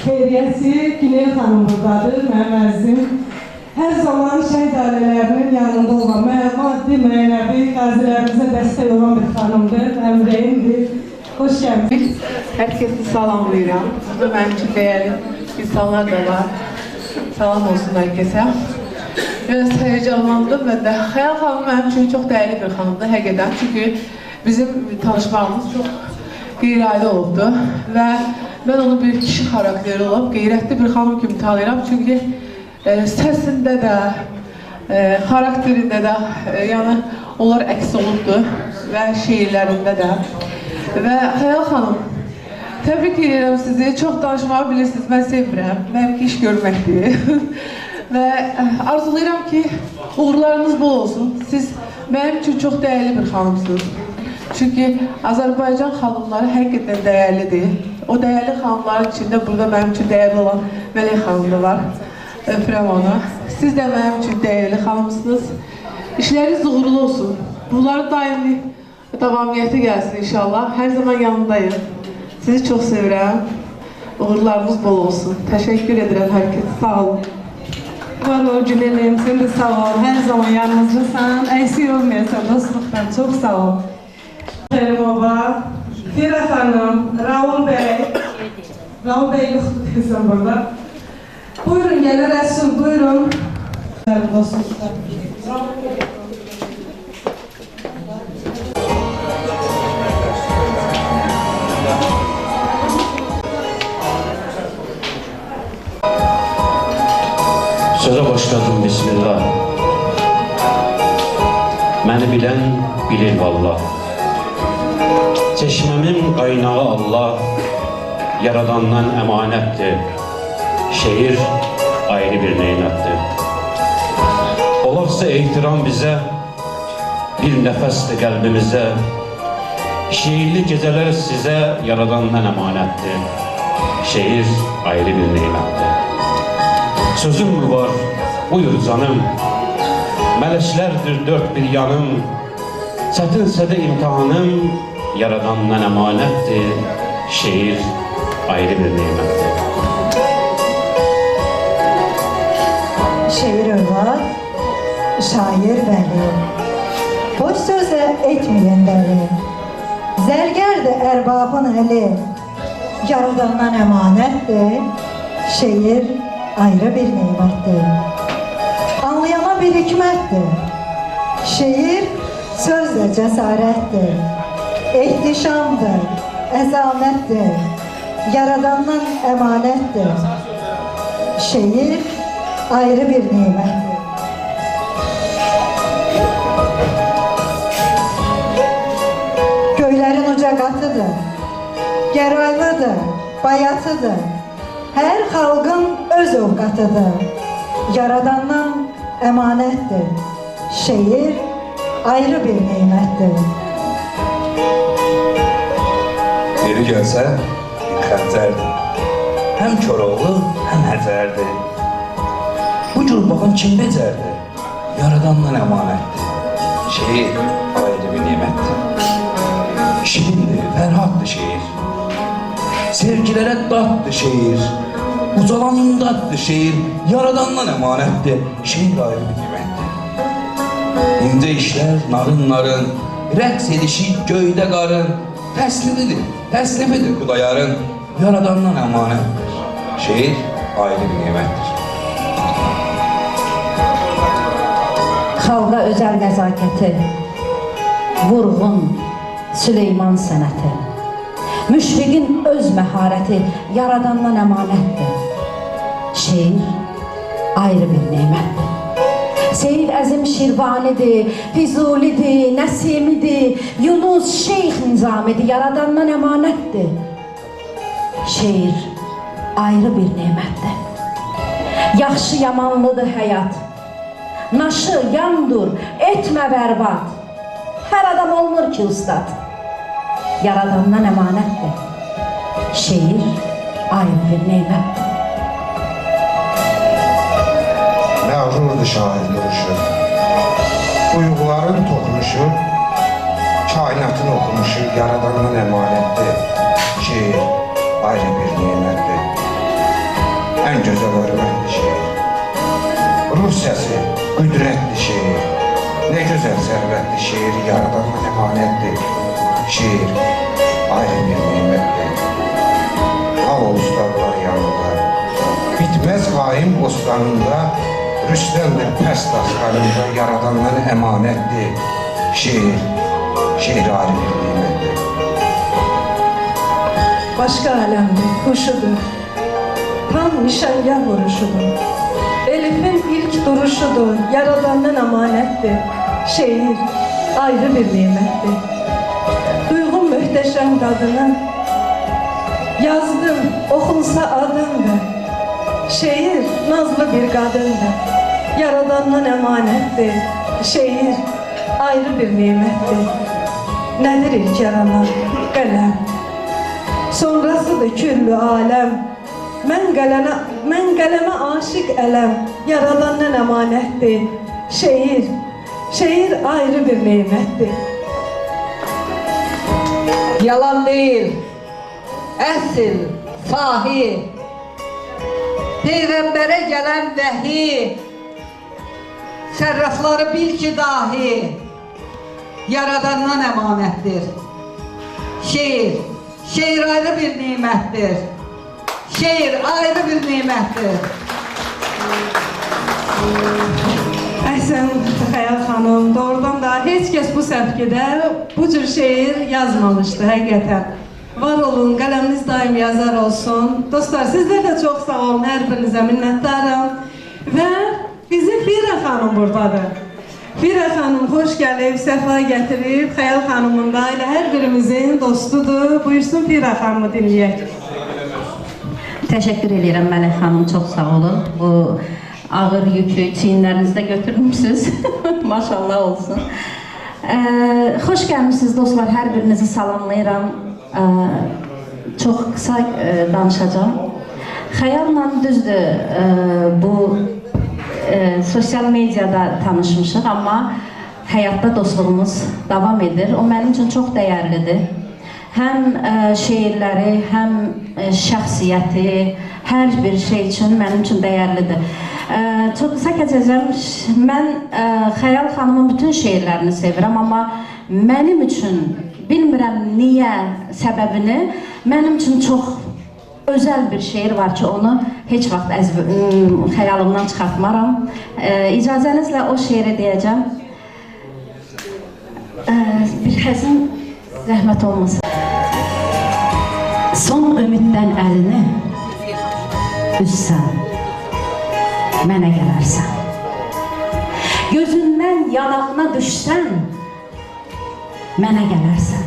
xeyriyyəsi Güney xanım buradadır, mənim əzizim. Hər zaman şəhid ailələrinin yanında olan, maddi, mənəvi qazilərimizə dəstək olan bir xanımdır, əmrəyimdir. Hoş gəldiniz. Herkesi salamlayıram. Burada mənim üçün dəyərli insanlar da var. Salam olsun herkese. Biraz heyecanlandım və də Xəyal xanım mənim üçün çox dəyərli bir xanımdır, həqiqətən. Çünki bizim tanışmağımız çox qeyri-adi olubdu və mən onu bir kişi xarakteri olub, qeyrətli bir xanım kimi tanıyıram. Çünki səsində də, xarakterində də, yəni onlar əks olubdu və şeirlərində də. Və Xəyal xanım, təbrik edirəm sizi. Çox danışmağı bilirsiniz, mən sevirəm. Mənimki iş görməkdir. Və arzulayıram ki, uğurlarınız bol olsun. Siz mənim üçün çox dəyərli bir xanımsınız. Çünki Azərbaycan xanımları həqiqətən dəyərlidir. O dəyərli xanımların içində burada mənim üçün dəyərli olan Mələk xanım da var. Öpürəm ona. Siz də mənim üçün dəyərli xanımsınız. İşləriniz uğurlu olsun. Bunların daimi davamiyyəti gəlsin inşallah. Hər zaman yanındayım. Sizi çox sevirəm. Uğurlarınız bol olsun. Təşəkkür edirəm hər kəsə. Sağ olun. Var ol Gülenim, sen de sağ ol. Her zaman yanımızdasan, eksik olmayasan dostluktan çok sağ ol. Merhaba, Fira Hanım, Raul Bey. Raul Bey yoktu desem burada. Buyurun gelin Resul, buyurun. Dostluktan. Söze başladım bismillah. Məni bilən bilir vallah. Çeşməmin qaynağı Allah, yaradandan əmanətdir. Şehir ayrı bir neymətdir. Olarsa ehtiram bizə, bir nəfəsdir qəlbimizə. Şeirli gecələr sizə yaradandan əmanətdir. Şehir ayrı bir neymətdir. Sözüm mü var? Buyur canım. Mələklərdir dört bir yanım. Çətinsə də imtihanım, yaradandan əmanətdir. Şeir ayrı bir neymətdir. Şeir övlad, şair vəli, boş sözə etməyən dəli, zərgərdir ərbabın əli, yaradandan əmanətdir. Şeir ayrı bir neymətdir. Anlayana bir hikmətdir. Şeir sözlə cəsarətdir. Ehtişamdır, əzamətdir. Yaradandan əmanətdir. Şeir ayrı bir neymətdir. Göylərin uca qatıdır, gəraylıdır, bayatıdır. Hər xalqın öz ovqatıdır. Yaradandan əmanətdir. Şeir ayrı bir neymətdir. Biri gəlsə bir xəncərdir. Həm Koroğlu, həm Həcərdir. Bu cür baxın kim becərdir? Yaradandan əmanətdir. Şeir ayrı bir neymətdir. Şirindir, fərhaddır şeir. Sevgilərə daddır şeir. Ucalanındadır şeir. Yaradandan əmanətdir. Şeir ayrı bir neymətdir. İncə işlər narın, rəqs edişi göydə qarın. Təslifidir Xudayarın. Yaradandan əmanətdir. Şeir ayrı bir neymətdir. Xalqa özəl nəzakəti, vurğun Süleyman sənəti, müşfiqin öz məharəti, yaradandan əmanətdir. Şeir ayrı bir neymətdir. Seyid Əzim Şirvanidir, Füzulidir, Nəsimidir, Yunus Şeyx Nizamidir, yaradandan əmanətdir. Şeir ayrı bir neymətdir. Yaxşı yamanlıdır həyat, naşı yandur, etmə bərbad. Hər adam olmur ki ustad, yaradandan əmanətdir. Şeir ayrı bir neymətdir. Məğrurdur şair duruşu, duyğuların toxunuşu, kainatın oxunuşu yaradandan əmanətdir. Şeir ayrı bir neymətdir. gözəl hörmətli şeir. Ruh səsi, qüdrətli şeir. Nə gözəl sərvətli şeir yaradandan əmanətdir. Şeir ayrı bir nimətdir. Al o ustadlar yanında, bitməz haim bostanında, Rüstəmdir pəs dastanında yaradandan əmanətdir. Şeir ayrı bir nimətdir. Başqa aləmdir, quşudur. Tam nişangah vuruşudur. Elifin ilk duruşudur, yaradandan əmanətdir. Şeir ayrı bir nimətdir. Duyğun möhtəşəm qadını, yazdım, oxunsa adındır. Şeir nazlı bir qadındır. Yaradandan əmanətdir. Şeir ayrı bir nimətdir. Nədir ilk yaranan? Qələm. Sonrasıdır küllü aləm. Mən qələmə aşiq ələm. Yaradandan əmanətdir. Şeir ayrı bir nimətdir. Yalan değil, əsl, sahi, Peyğəmbərə gələn vəhi, sərrafları bil ki dahi, yaradandan əmanətdir. Şeir ayrı bir nimətdir. Şeir ayrı bir nimətdir. Əhsən Xəyal xanım, doğrudan da heç kəs bu səfkidə bu cür şeir yazmamışdı həqiqətən. Var olun, qələminiz daim yazar olsun. Dostlar, sizlər də çox sağ olun, hər birinizə minnətdarım. Və bizim Firə xanım buradadır. Firə xanım xoş gəlib, səfa gətirib, Xəyal xanımın da elə hər birimizin dostudur. Buyursun Firə xanımı dinləyək. Təşəkkür edirəm Mələk xanım, çox sağ olun. Bu ağır yükü çiyinlərinizdə götürmüşsünüz. Maşallah olsun. Xoş gəlmişsiniz dostlar, hər birinizi salamlayıram. Çox qısa danışacağım. Xəyalla düzdür, bu sosial mediada tanışmışıq, amma həyatda dostluğumuz davam edir. O mənim üçün çox dəyərlidir. Həm şeirləri, həm şəxsiyyəti, hər bir şey üçün mənim üçün dəyərlidir. Çox qısa keçəcəm. Mən Xəyal xanımın bütün şeirlərini sevirəm, amma mənim üçün, bilmirəm niyə səbəbini, mənim üçün çox özəl bir şeir var ki, onu heç vaxt xəyalımdan çıxartmaram. İcazənizlə o şeiri deyəcəm. Bir həzin zəhmət olmasın. Son ümiddən əlini üzsən, mənə gələrsən. Gözündən yanağına düşsən, mənə gələrsən.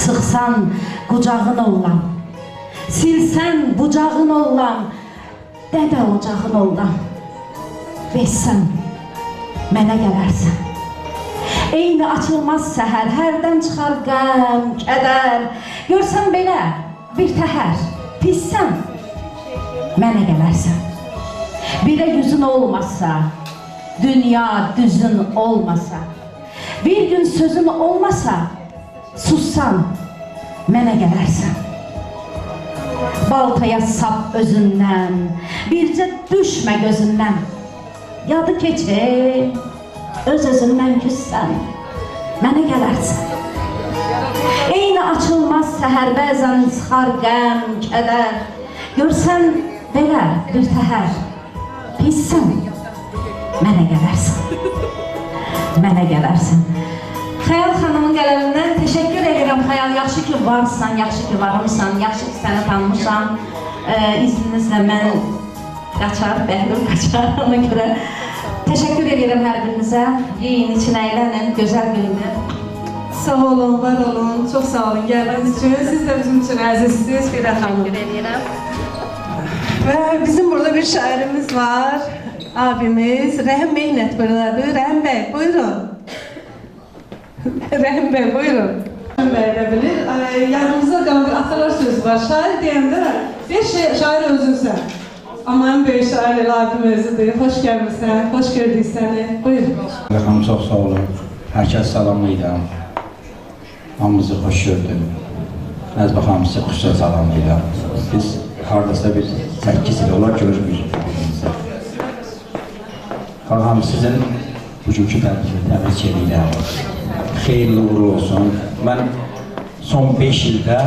Sıxsan qucağın oğlan, silsən bucağın oğlan, dədə ocağın oğlan. Beşsən, mənə gələrsən. Eyni açılmaz səhər, hərdən çıxar qəm, kədər. Görsən belə bir təhər, pissən, mənə gələrsən. Bir də yüzün olmasa, dünya düzün olmasa, bir gün sözün olmasa, sussan, mənə gələrsən. Baltaya sap özündən, bircə düşmə gözündən. Yadı keçir, öz-özündən küssən, mənə gələrsən. Eyni açılmaz səhər, bəzən çıxar qəm, kədər. Görsən belə bir təhər, pissən, mənə gələrsən. Mənə gələrsən. Xəyal xanımın qələmindən təşəkkür edirəm. Xəyal, yaxşı ki varsan, yaxşı ki varımsan, yaxşı ki səni tanımışam. İzninizlə mən qaçar, Bəhlul qaçar, ona görə təşəkkür edirəm hər birinizə. Yiyin, için əylənin, gözəl gündür. Sağ olun, var olun, çox sağ olun gəldiyiniz üçün. Siz də bizim üçün əzizsiniz, Firə xanım. Və bizim burada bir şairimiz var, abimiz Rəhim Mehnət buradadır. Rəhim bəy, buyurun. Rəhim bəy, buyurun. Rəhim bəy də bilir, yanımızda qalan bir atalar sözü var. Şair deyəndə, bir şair özünsən. Amma ən böyük şair elə abim özüdür. Xoş gəlmişsən, xoş gördük səni. Buyurun. Xanım, çox sağ olun. Hər kəs salamlayıram. Hamımızı xoş gördüm. Nəzbə xanım, sizə xüsusən salamlayıram. Biz hardasa bir 8 il olar görmürük. Xanım sizin bugünkü təbrik edirəm. Xeyirli uğurlu olsun. Mən son 5 ildə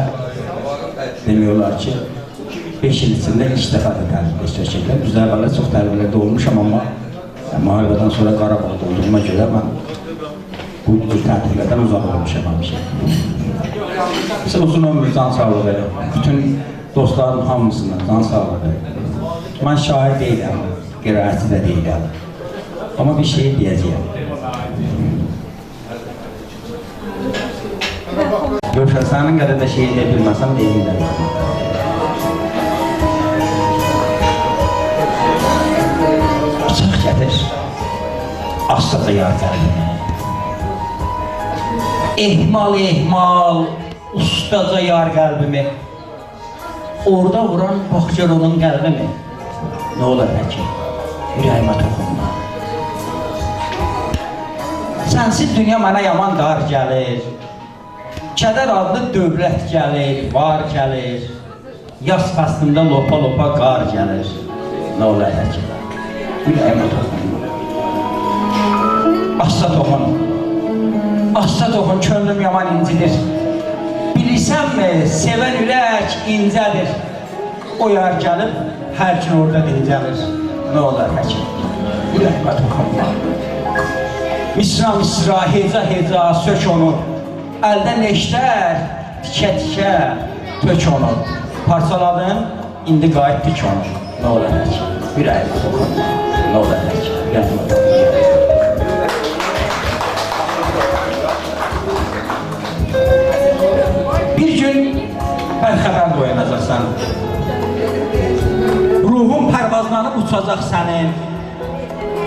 demək olar ki, 5 il içində ilk dəfə də təbrik edirəm. Düzdür, əvvəllər çox təbriklərdə olmuşam, amma müharibədən sonra Qarabağda olduğuma görə mən bu tür təbriklərdən uzaq olmuşam həmişə. Sizə uzun ömür, can sağlığı, bütün dostlarım hamısına can sağlığı. Mən şair deyiləm, qiraətçi də deyiləm. Ama bir şey diyeceğim. Yoksa senin kadar da şey de bilmezsem değilim. Bıçak getir. Asla yar geldi. Ehmal ehmal, ustaca yar kalbimi. Orada vuran bakcar onun kalbimi. Ne olur peki? Yüreğime dokunma. Sənsiz dünya mənə yaman dar gəlir. Kədər adlı dövlət gəlir, var gəlir. Yaz fəslində lopa-lopa qar gəlir. Nə olar ki? Ürəyimə toxunma. Asla toxun. Asla toxun, könlüm yaman incidir. Bilirsənmi, sevən ürək incədir. O yar gəlib, hər gün orada dincəlir. Nə olar ki? Ürəyimə toxunma. Misra misra, heca heca, sök onu. Əldən eşlər, tikə tikə, tök onu. Parçaladın, indi qayıt dik onu. Nə olar ki? Ürəyimə toxunma. Nə olar ki? Ürəyimə toxunma. Bir gün bədxəbər oyanacaqsan. Ruhun pərvazlanıb uçacaq sənin.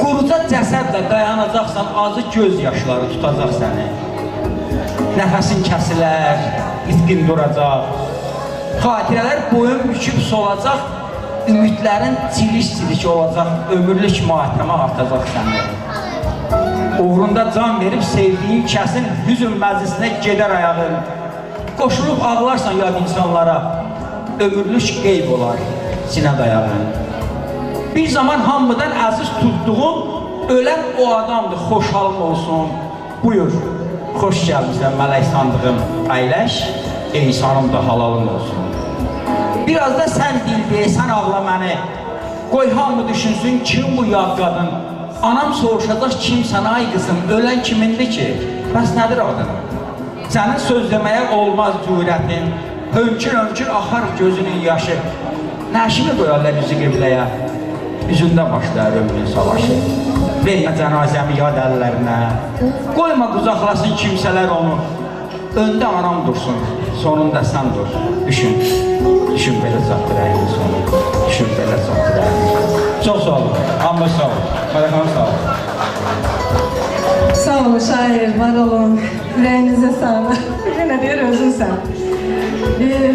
Quruca cəsədlə dayanacaqsan, azı göz yaşları tutacaq səni. Nəfəsin kəsilər, itqin duracaq. Xatirələr boyun büküb solacaq, ümidlərin çiliş-çiliş olacaq, ömürlük matəmə atacaq səni. Uğrunda can verib sevdiyin kəsin hüzün məclisinə gedər ayağın. Qoşulub ağlarsan yad insanlara, ömürlük qeyb olar sinə dayağın. Bir zaman hamıdan əziz tutduğum, ölən o adamdır, xoş halın olsun. Buyur, xoş gəlmişsən mələk sandığım, əyləş, insanım da halalın olsun. Biraz da sən dil deyəsən ağla məni, qoy hamı düşünsün kim bu yad qadın. Anam soruşacaq kimsən ay qızım, ölən kimindir ki, bəs nədir adın? Sənin söz deməyə olmaz cürətin, hönkür-hönkür axar gözünün yaşı. Nəşimi qoyarlar yüzü qibləyə? Üzündə başlar ömrün savaşı. Vermə cənazəmi yad əllərinə. Qoyma qucaqlasın kimsələr onu. Öndə anam dursun, sonunda sən dur. Düşün, düşün belə çatdır əyini sonu. Düşün belə çatdır əyini. Çox sağ olun, amma sağ olun. Mələkhanım sağ olun. Sağ olun şair, var olun. Ürəyinizə sağlıq. Yenə deyir özünsən.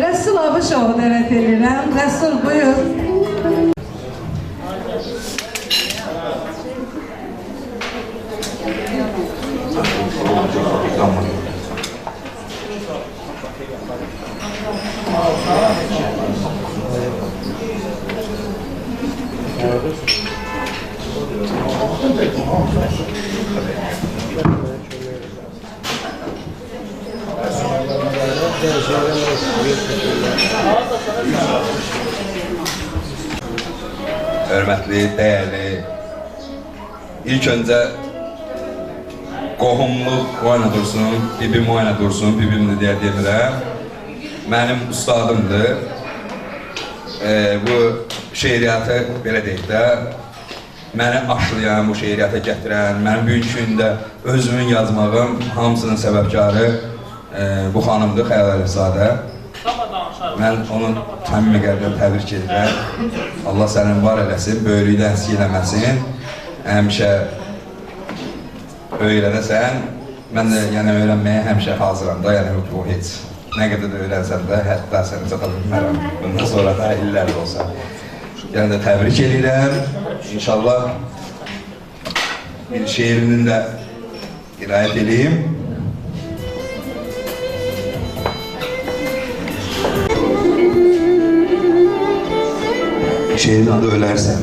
Rəsul Abışovu dəvət edirəm. Rəsul buyur. Hörmətli, dəyərli, ilk öncə qohumluq oyna dursun, bibim oyna dursun, bibim də deyə demirəm. Mənim ustadımdır. Bu şeiriyyatı belə deyək də, məni aşlayan, bu şeiriyyata gətirən, mənim bugünkü gündə özümün yazmağım, hamısının səbəbkarı bu xanımdır, Xəyal Əlifzadə. Mən onu təmin qəlbdən təbrik edirəm. Allah sənin var eləsin, böyrükdən əski eləməsin. Həmişə öyrənəsən, mən də öyrənməyə həmişə hazıram da, bu heç. Nə qədər də öyrənsən də, hətta səni çata bilmərəm. Bundan sonra da illər olsa. Yəni də təbrik edirəm. İnşallah bir şeirinin də irayət edeyim. Şeirin adı Ölərsən.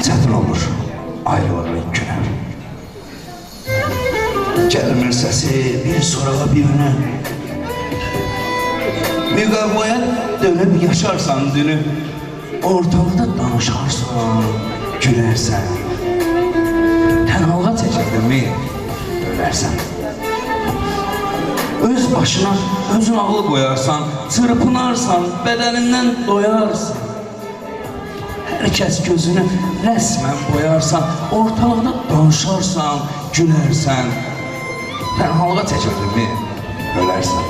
Çətin olur ayrılığın günə. Gəlmir səsi bir sorağa birinə. Müqavvaya dönüb yaşarsan dünü, ortalıqda danışarsan, gülərsən. Tənhalığa çəkildinmi, ölərsən. Öz başına özün ağlı qoyarsan, çırpınarsan, bədənindən doyarsan. Hər kəs gözünü rəsmən boyarsan, ortalıqda danışarsan, gülərsən. Tənhalığa çəkildinmi, ölərsən.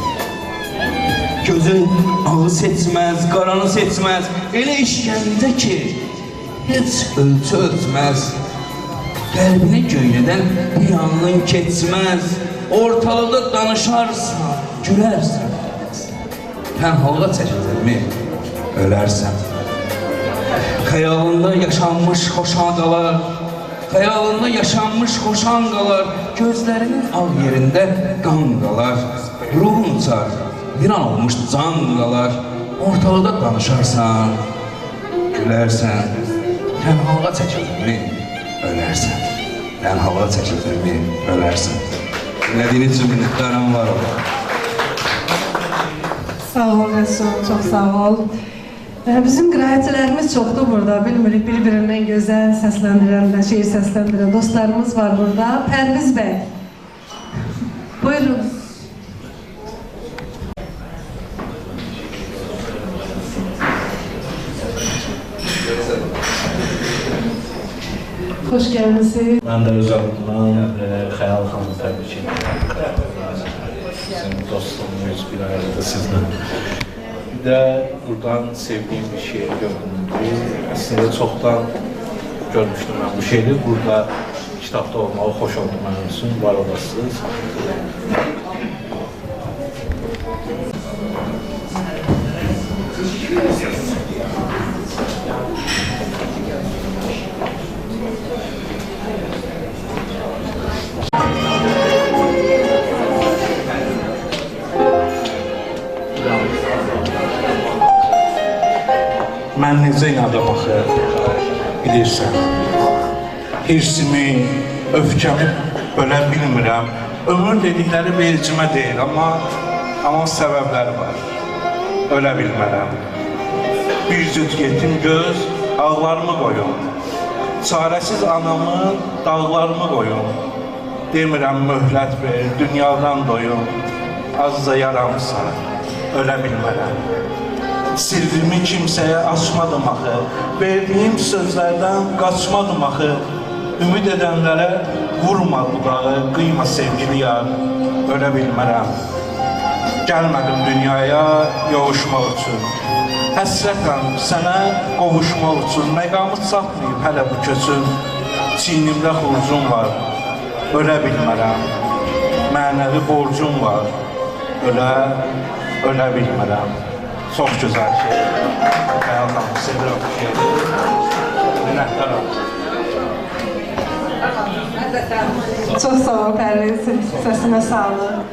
Gözün ağı seçməz, qaranı seçməz, elə işgəncə ki, heç ölçü ölçməz. Qəlbini göynədən bir anlın keçməz, ortalıqda danışarsan, gülərsən. Tənhalığa çəkildinmi, ölərsən. Xəyalında yaşanmış xoşan qalar, xəyalında yaşanmış xoşan qalar, gözlərinin ağ yerində qan qalar, ruhun uçar, bir an olmuş can qalar, ortalıqda danışarsan, gülərsən. Tənhalığa çəkildinmi, ölərsən. Tənhalığa çəkildinmi, ölərsən. Dinlədiyiniz üçün minnətdarım var ola. Sağ ol Resul, çok sağ ol. Bizim qiraətçilərimiz çoxdur burada, bilmirik bir-birindən gözəl səsləndirən, şeir səsləndirən dostlarımız var burada. Pərviz bəy, buyurun. Hoş geldiniz. Ben de öz adımdan Xəyal xanımı təbrik edirəm. Sizin dostluğunuz bir arada sizlə. Bir de buradan sevdiğim bir şiir gördüm. Aslında çoktan görmüştüm ben bu şiiri. Burada kitapta olmağı hoş oldu benim için. Var olasınız. Mən necə inada baxır, bilirsən. Hirsimi, öfkəmi bölə bilmirəm. Ömür dedikləri vericimə deyil, amma səbəbləri var. Ölə bilmərəm. Bir cüt yetim göz, ağlarımı qoyun. Çarəsiz anamın dağlarımı qoyun. Demirəm möhlət ver, dünyadan doyun. Azca yaramsa, ölə bilmərəm. Sirrimi kimsəyə açmadım axı, verdiyim sözlərdən qaçmadım axı. Ümid edənlərə vurma budağı, qıyma sevgili yar, ölə bilmərəm. Gəlmədim dünyaya yoğuşmaq üçün, həsrətəm sənə qovuşmaq üçün. Məqamı çatmayıb hələ bu köçün, çiynimdə xurcum var, ölə bilmərəm. Mənəvi borcum var, ölə bilmərəm. Çok güzel şey. Xəyal xanım, sevirəm bu şeydir. Minnətdaram. Çok sağ ol Pərviz, sesine sağlık.